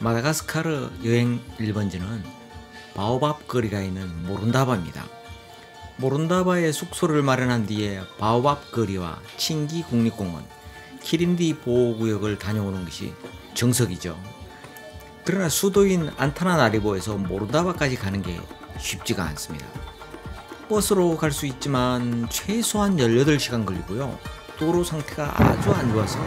마다가스카르 여행 1번지는 바오밥 거리가 있는 모룬다바입니다. 모룬다바에 숙소를 마련한 뒤에 바오밥 거리와 칭기 국립공원, 키린디 보호구역을 다녀오는 것이 정석이죠. 그러나 수도인 안타나나리보에서 모룬다바까지 가는 게 쉽지가 않습니다. 버스로 갈 수 있지만 최소한 18시간 걸리고요. 도로 상태가 아주 안 좋아서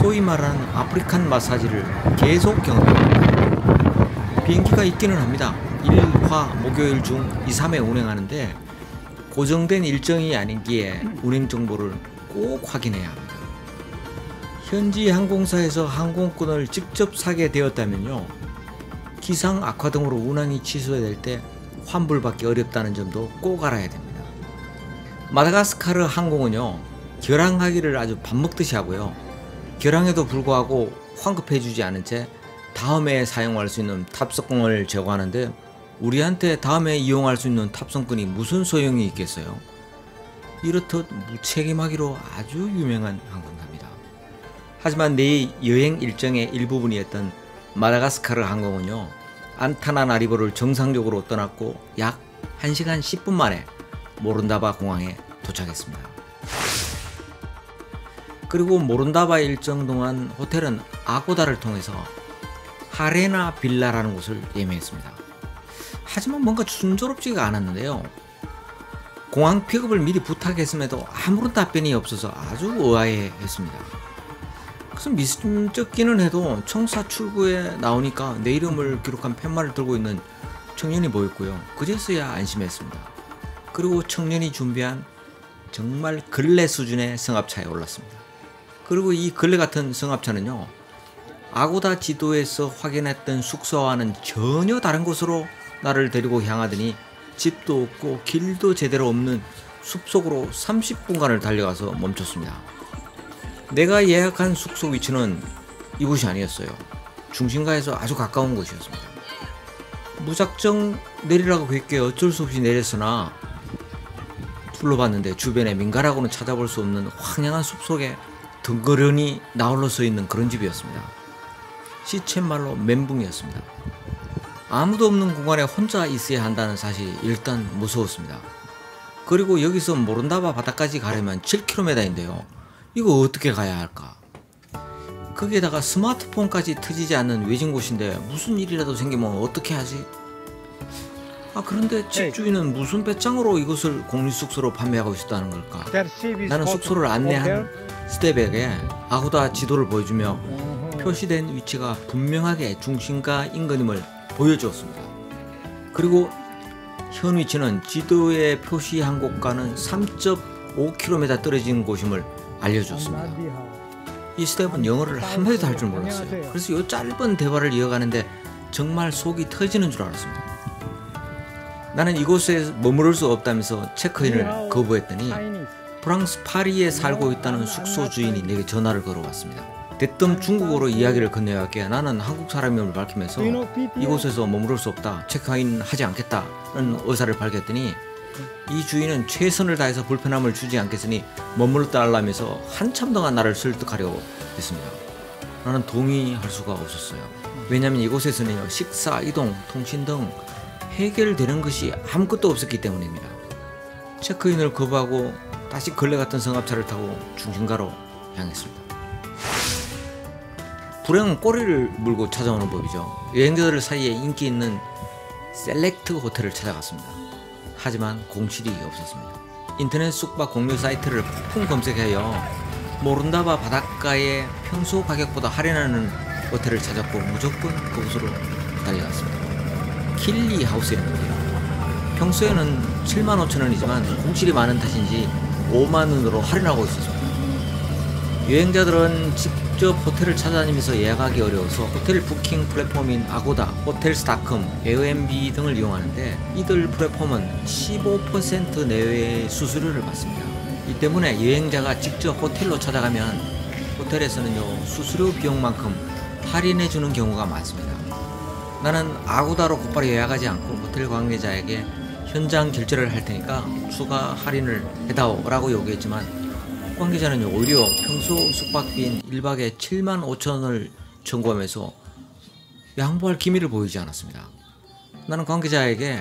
소위 말하는 아프리칸 마사지를 계속 경험합니다. 비행기가 있기는 합니다. 1화 목요일 중 2, 3회 운행하는데 고정된 일정이 아니기에 운행 정보를 꼭 확인해야 합니다. 현지 항공사에서 항공권을 직접 사게 되었다면요, 기상 악화 등으로 운항이 취소될 때 환불받기 어렵다는 점도 꼭 알아야 됩니다. 마다가스카르 항공은요, 결항하기를 아주 밥 먹듯이 하고요, 결항에도 불구하고 환급해주지 않은 채 다음에 사용할 수 있는 탑승권을 제공하는데 우리한테 다음에 이용할 수 있는 탑승권이 무슨 소용이 있겠어요? 이렇듯 무책임하기로 아주 유명한 항공사입니다. 하지만 내 여행 일정의 일부분이었던 마다가스카르 항공은요, 안타나나리보를 정상적으로 떠났고 약 1시간 10분 만에 모룬다바 공항에 도착했습니다. 그리고 모룬다바 일정 동안 호텔은 아고다를 통해서 하레나 빌라라는 곳을 예매했습니다. 하지만 뭔가 순조롭지가 않았는데요, 공항 픽업을 미리 부탁했음에도 아무런 답변이 없어서 아주 의아해했습니다. 그래서 미심쩍기는 해도 청사 출구에 나오니까 내 이름을 기록한 팻말을 들고 있는 청년이 보였고요. 그제서야 안심했습니다. 그리고 청년이 준비한 정말 걸레 수준의 승합차에 올랐습니다. 그리고 이 걸레 같은 승합차는요, 아고다 지도에서 확인했던 숙소와는 전혀 다른 곳으로 나를 데리고 향하더니 집도 없고 길도 제대로 없는 숲속으로 30분간을 달려가서 멈췄습니다. 내가 예약한 숙소 위치는 이곳이 아니었어요. 중심가에서 아주 가까운 곳이었습니다. 무작정 내리라고 했기에 어쩔 수 없이 내렸으나 둘러봤는데 주변에 민가라고는 찾아볼 수 없는 황량한 숲속에 덩그러니 나홀로 서 있는 그런 집이었습니다. 시쳇말로 멘붕이었습니다. 아무도 없는 공간에 혼자 있어야 한다는 사실이 일단 무서웠습니다. 그리고 여기서 모룬다바 바다까지 가려면 7km인데요. 이거 어떻게 가야 할까? 거기에다가 스마트폰까지 터지지 않는 외진 곳인데 무슨 일이라도 생기면 어떻게 하지? 그런데 집주인은 무슨 배짱으로 이것을 공립숙소로 판매하고 있었다는 걸까? 나는 숙소를 안내한 스텝에게 아고다 지도를 보여주며 표시된 위치가 분명하게 중심가 인근임을 보여주었습니다. 그리고 현 위치는 지도에 표시한 곳과는 3.5km 떨어진 곳임을 알려주었습니다. 이 스텝은 영어를 한마디도 할 줄 몰랐어요. 그래서 이 짧은 대화를 이어가는데 정말 속이 터지는 줄 알았습니다. 나는 이곳에 머무를 수 없다면서 체크인을 거부했더니 프랑스 파리에 살고 있다는 숙소 주인이 내게 전화를 걸어왔습니다. 대뜸 중국어로 이야기를 건네왔기에 나는 한국 사람임을 밝히면서 이곳에서 머무를 수 없다, 체크인 하지 않겠다는 의사를 밝혔더니 이 주인은 최선을 다해서 불편함을 주지 않겠으니 머물러달라면서 한참 동안 나를 설득하려고 했습니다. 나는 동의할 수가 없었어요. 왜냐하면 이곳에서는 식사, 이동, 통신 등 해결되는 것이 아무것도 없었기 때문입니다. 체크인을 거부하고 다시 걸레 같은 승합차를 타고 중심가로 향했습니다. 불행은 꼬리를 물고 찾아오는 법이죠. 여행자들 사이에 인기 있는 셀렉트 호텔을 찾아갔습니다. 하지만 공실이 없었습니다. 인터넷 숙박 공유 사이트를 폭풍 검색하여 모룬다바 바닷가에 평소 가격보다 할인하는 호텔을 찾았고 무조건 그곳으로 달려갔습니다. 킬리 하우스였는데요, 평소에는 75,000원이지만 공실이 많은 탓인지 50,000원으로 할인하고 있었습니다. 여행자들은 직접 호텔을 찾아다니면서 예약하기 어려워서 호텔 부킹 플랫폼인 아고다, 호텔스닷컴, 에어비앤비 등을 이용하는데 이들 플랫폼은 15% 내외의 수수료를 받습니다. 이 때문에 여행자가 직접 호텔로 찾아가면 호텔에서는요, 수수료 비용만큼 할인해주는 경우가 많습니다. 나는 아고다로 곧바로 예약하지 않고 호텔 관계자에게 현장 결제를 할 테니까 추가 할인을 해다오 라고 요구했지만 관계자는 오히려 평소 숙박비인 1박에 75,000원을 청구하면서 양보할 기미를 보이지 않았습니다. 나는 관계자에게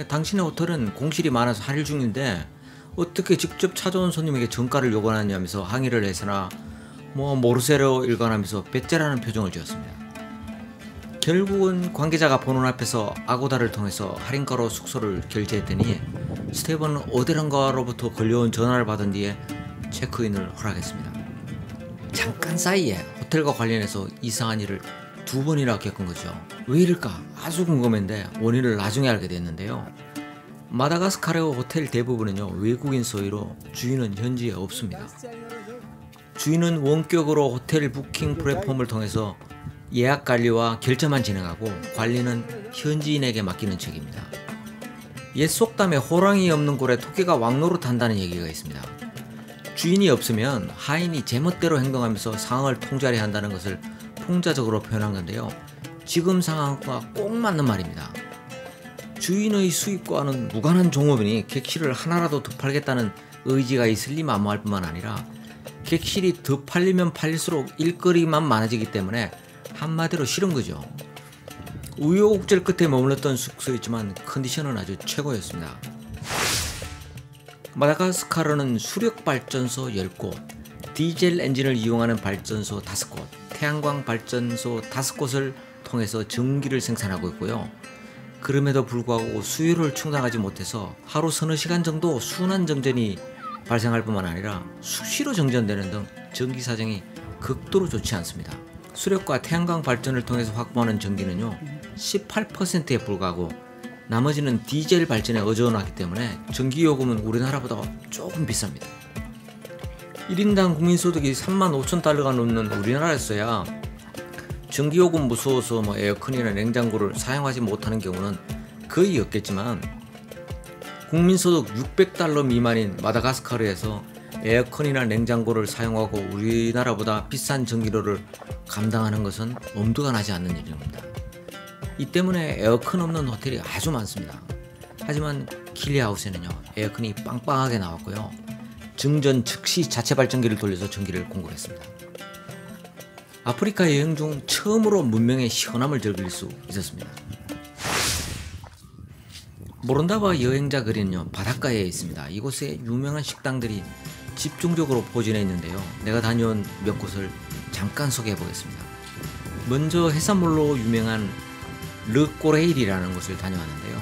당신의 호텔은 공실이 많아서 할일 중인데 어떻게 직접 찾아온 손님에게 정가를 요구하냐면서 항의를 했으나 모르쇠로 일관하면서 배째라는 표정을 지었습니다. 결국은 관계자가 보는 앞에서 아고다를 통해서 할인가로 숙소를 결제했더니 스테븐 어데런가로부터 걸려온 전화를 받은 뒤에 체크인을 허락했습니다. 잠깐 사이에 호텔과 관련해서 이상한 일을 2번이나 겪은 거죠. 왜 이럴까 아주 궁금했는데 원인을 나중에 알게 됐는데요. 마다가스카르 호텔 대부분은요 외국인 소유로 주인은 현지에 없습니다. 주인은 원격으로 호텔 부킹 플랫폼을 통해서 예약 관리와 결제만 진행하고 관리는 현지인에게 맡기는 책입니다. 옛 속담에 호랑이 없는 굴에 토끼가 왕노릇한다는 얘기가 있습니다. 주인이 없으면 하인이 제멋대로 행동하면서 상황을 통제하려 한다는 것을 풍자적으로 표현한 건데요. 지금 상황과 꼭 맞는 말입니다. 주인의 수입과는 무관한 종업원이 객실을 하나라도 더 팔겠다는 의지가 있을 리 만무할 뿐만 아니라 객실이 더 팔리면 팔릴수록 일거리만 많아지기 때문에 한마디로 싫은 거죠. 우여곡절 끝에 머물렀던 숙소였지만 컨디션은 아주 최고였습니다. 마다가스카르는 수력발전소 10곳, 디젤 엔진을 이용하는 발전소 5곳, 태양광 발전소 5곳을 통해서 전기를 생산하고 있고요. 그럼에도 불구하고 수요를 충당하지 못해서 하루 서너 시간 정도 순환 정전이 발생할 뿐만 아니라 수시로 정전되는 등 전기 사정이 극도로 좋지 않습니다. 수력과 태양광 발전을 통해서 확보하는 전기는요 18%에 불과하고 나머지는 디젤 발전에 의존하기 때문에 전기요금은 우리나라보다 조금 비쌉니다. 1인당 국민소득이 35,000달러가 넘는 우리나라에서야 전기요금 무서워서 에어컨이나 냉장고를 사용하지 못하는 경우는 거의 없겠지만 국민소득 600달러 미만인 마다가스카르에서 에어컨이나 냉장고를 사용하고 우리나라보다 비싼 전기료를 감당하는 것은 엄두가 나지 않는 일입니다. 이 때문에 에어컨 없는 호텔이 아주 많습니다. 하지만 킬리하우스에는요 에어컨이 빵빵하게 나왔고요. 증전 즉시 자체 발전기를 돌려서 전기를 공급했습니다. 아프리카 여행 중 처음으로 문명의 시원함을 즐길 수 있었습니다. 모론다바 여행자 거리는요 바닷가에 있습니다. 이곳에 유명한 식당들이 집중적으로 포진해 있는데요. 내가 다녀온 몇 곳을 잠깐 소개해 보겠습니다. 먼저 해산물로 유명한 르꼬레일이라는 곳을 다녀왔는데요.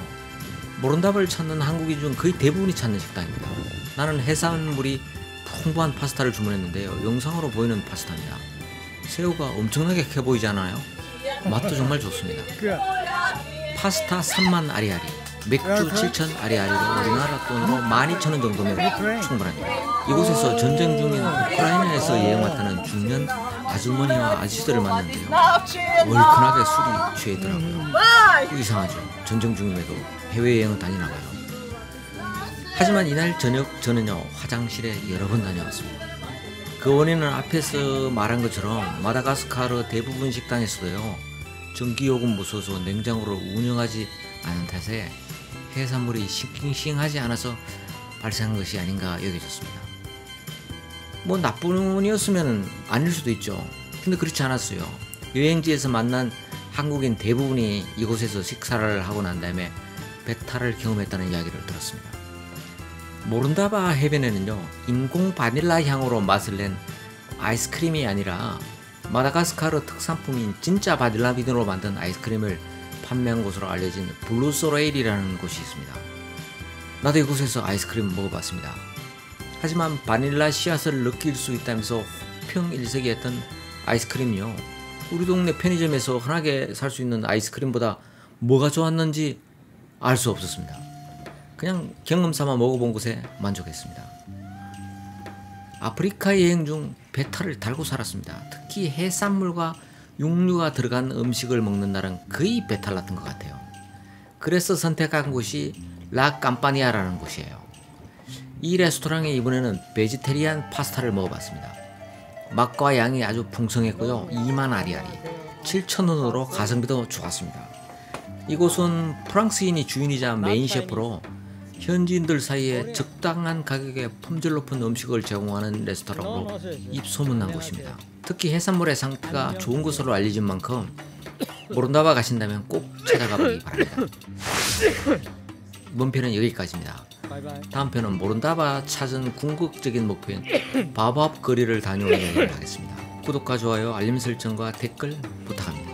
모론다바를 찾는 한국인 중 거의 대부분이 찾는 식당입니다. 나는 해산물이 풍부한 파스타를 주문했는데요. 영상으로 보이는 파스타입니다. 새우가 엄청나게 커 보이지 않아요? 맛도 정말 좋습니다. 파스타 3만 아리아리, 맥주 7천 아리아리로 우리나라 돈으로 12,000원 정도면 충분합니다. 이곳에서 전쟁 중인 우크라이나에서 여행 왔다는 중년 아주머니와 아저씨들을 만났는데요. 얼큰하게 술이 취해 있더라고요. 이상하죠. 전쟁 중임에도 해외여행을 다니나봐요. 하지만 이날 저녁 저는요 화장실에 여러 번 다녀왔습니다. 그 원인은 앞에서 말한 것처럼 마다가스카르 대부분 식당에서도요 전기요금 무서워서 냉장고를 운영하지 않은 탓에 해산물이 싱싱하지 않아서 발생한 것이 아닌가 여겨졌습니다. 나쁜 운이었으면 아닐 수도 있죠. 근데 그렇지 않았어요. 여행지에서 만난 한국인 대부분이 이곳에서 식사를 하고 난 다음에 배탈을 경험했다는 이야기를 들었습니다. 모론다바 해변에는요 인공 바닐라 향으로 맛을 낸 아이스크림이 아니라 마다가스카르 특산품인 진짜 바닐라 비누로 만든 아이스크림을 판매한 곳으로 알려진 블루소레일이라는 곳이 있습니다. 나도 이곳에서 아이스크림 먹어봤습니다. 하지만 바닐라 씨앗을 느낄 수 있다면서 호평일색이었던 아이스크림이요 우리 동네 편의점에서 흔하게 살 수 있는 아이스크림보다 뭐가 좋았는지 알 수 없었습니다. 그냥 경험삼아 먹어본 곳에 만족했습니다. 아프리카 여행 중 배탈을 달고 살았습니다. 특히 해산물과 육류가 들어간 음식을 먹는 날은 거의 배탈 났던 것 같아요. 그래서 선택한 곳이 라 깜파니아라는 곳이에요. 이 레스토랑에 이번에는 베지테리안 파스타를 먹어봤습니다. 맛과 양이 아주 풍성했고요. 2만 아리아리, 7,000원으로 가성비도 좋았습니다. 이곳은 프랑스인이 주인이자 메인 셰프로 현지인들 사이에 적당한 가격에 품질 높은 음식을 제공하는 레스토랑으로 입소문난 곳입니다. 특히 해산물의 상태가 좋은 것으로 알려진 만큼 모론다바 가신다면 꼭 찾아가 보기 바랍니다. 이번 편은 여기까지입니다. 다음 편은 모론다바 찾은 궁극적인 목표인 바바업 거리를 다녀오는 이야기를 하겠습니다. 구독과 좋아요, 알림 설정과 댓글 부탁합니다.